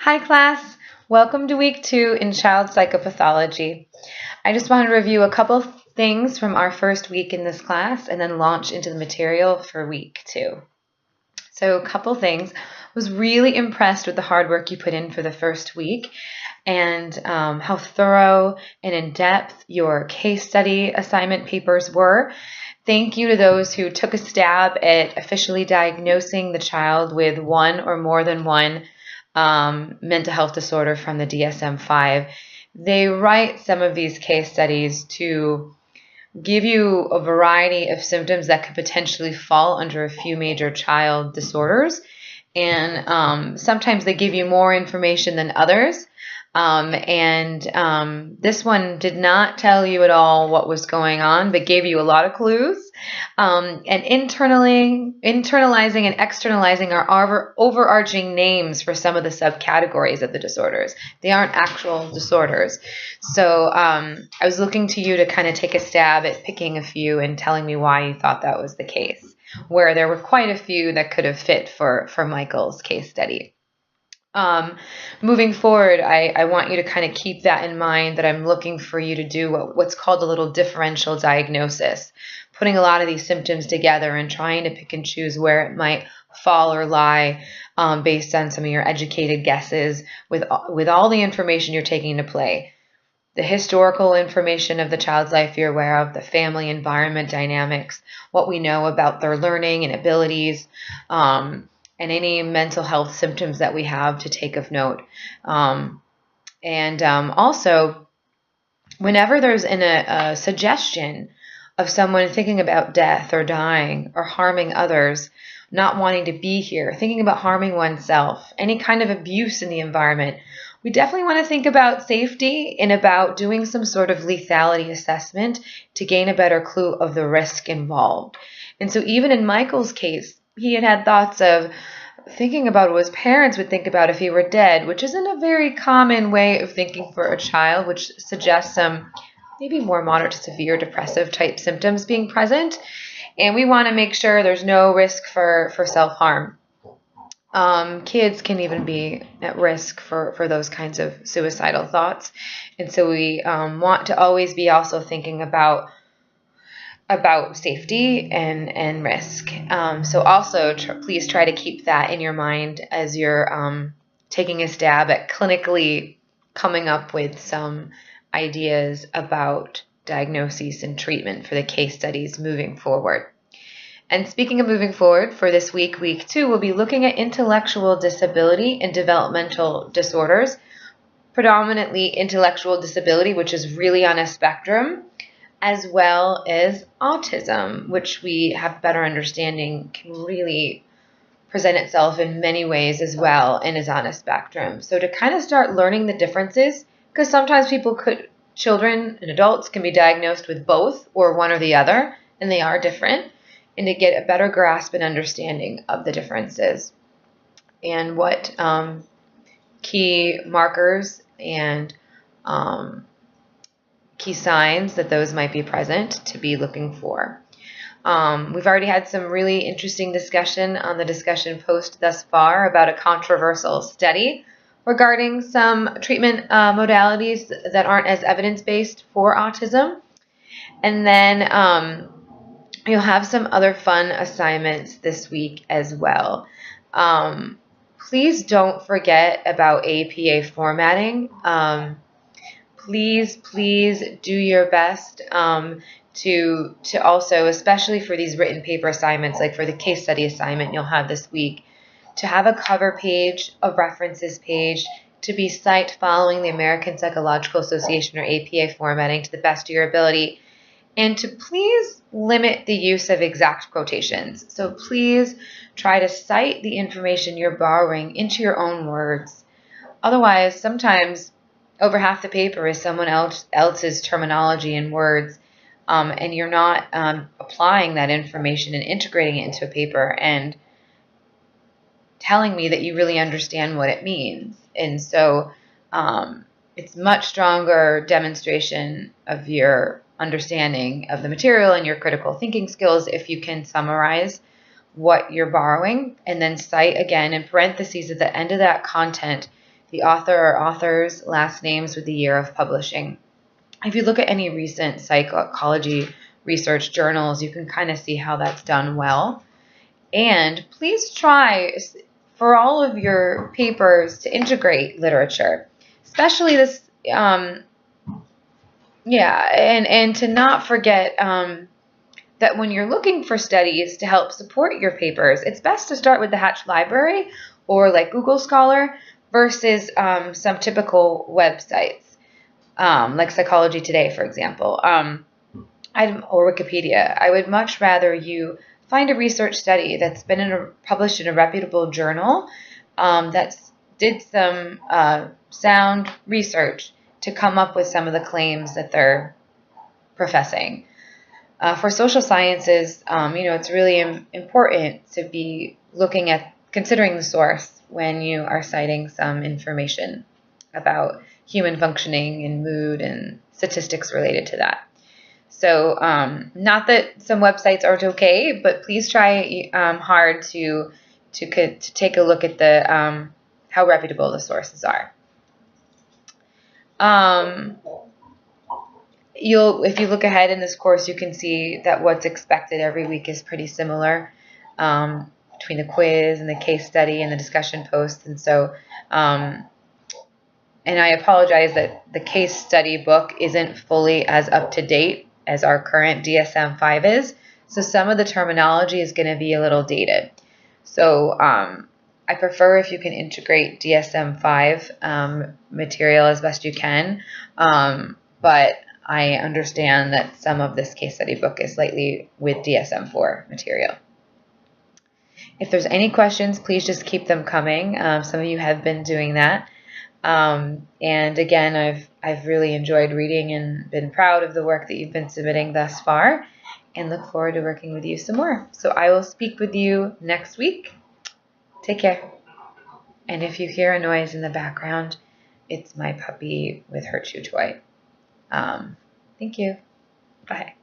Hi class, welcome to week 2 in child psychopathology. I just want to review a couple things from our first week in this class and then launch into the material for week 2. So a couple things. Was really impressed with the hard work you put in for the first week and how thorough and in-depth your case study assignment papers were. Thank you to those who took a stab at officially diagnosing the child with one or more than one mental health disorder from the DSM-5. They write some of these case studies to give you a variety of symptoms that could potentially fall under a few major child disorders. And sometimes they give you more information than others. This one did not tell you at all what was going on, but gave you a lot of clues. And internalizing and externalizing are overarching names for some of the subcategories of the disorders. They aren't actual disorders. So I was looking to you to kind of take a stab at picking a few and telling me why you thought that was the case, where there were quite a few that could have fit for Michael's case study. Moving forward, I want you to kind of keep that in mind, that I'm looking for you to do what's called a little differential diagnosis, putting a lot of these symptoms together and trying to pick and choose where it might fall or lie based on some of your educated guesses with all the information you're taking into play. The historical information of the child's life you're aware of, the family environment dynamics, what we know about their learning and abilities, and any mental health symptoms that we have to take of note. Also, whenever there's a suggestion of someone thinking about death or dying or harming others, not wanting to be here, thinking about harming oneself, any kind of abuse in the environment, we definitely want to think about safety and about doing some sort of lethality assessment to gain a better clue of the risk involved. And so even in Michael's case, he had thoughts of thinking about what his parents would think about if he were dead, which isn't a very common way of thinking for a child, which suggests some maybe more moderate to severe depressive type symptoms being present. And we want to make sure there's no risk for self-harm. Kids can even be at risk for those kinds of suicidal thoughts. And so we want to always be also thinking about safety and risk. So also please try to keep that in your mind as you're taking a stab at clinically coming up with some ideas about diagnoses and treatment for the case studies moving forward. And speaking of moving forward, for this week, week 2, we'll be looking at intellectual disability and developmental disorders, predominantly intellectual disability, which is really on a spectrum, as well as autism, which we have better understanding can really present itself in many ways as well and is on a spectrum. So to kind of start learning the differences, because sometimes children and adults can be diagnosed with both or one or the other, and they are different, and to get a better grasp and understanding of the differences and what key markers and key signs that those might be present to be looking for. We've already had some really interesting discussion on the discussion post thus far about a controversial study regarding some treatment modalities that aren't as evidence-based for autism. And then you'll have some other fun assignments this week as well. Please don't forget about APA formatting. Please do your best to also, especially for these written paper assignments, like for the case study assignment you'll have this week, to have a cover page, a references page, to be cite following the American Psychological Association or APA formatting to the best of your ability, and to please limit the use of exact quotations. So please try to cite the information you're borrowing into your own words. Otherwise, sometimes over half the paper is someone else's terminology and words, and you're not applying that information and integrating it into a paper and telling me that you really understand what it means. And so it's much stronger demonstration of your understanding of the material and your critical thinking skills if you can summarize what you're borrowing and then cite again in parentheses at the end of that content the author or authors' last names with the year of publishing. If you look at any recent psychology research journals, you can kind of see how that's done well. And please try for all of your papers to integrate literature, especially this, and to not forget that when you're looking for studies to help support your papers, it's best to start with the Hatch Library or like Google Scholar versus some typical websites, like Psychology Today, for example, or Wikipedia. I would much rather you find a research study that's been published in a reputable journal that did some sound research to come up with some of the claims that they're professing. For social sciences, it's really important to be considering the source when you are citing some information about human functioning and mood and statistics related to that. So, not that some websites aren't okay, but please try hard to take a look at the how reputable the sources are. If you look ahead in this course, you can see that what's expected every week is pretty similar between the quiz and the case study and the discussion posts. And so, and I apologize that the case study book isn't fully as up to date as our current DSM-5 is. So some of the terminology is going to be a little dated. So I prefer if you can integrate DSM-5 material as best you can. But I understand that some of this case study book is slightly with DSM-4 material. If there's any questions, please just keep them coming. Some of you have been doing that. And again, I've really enjoyed reading and been proud of the work that you've been submitting thus far, and look forward to working with you some more. So I will speak with you next week. Take care. And if you hear a noise in the background, it's my puppy with her chew toy. Thank you. Bye.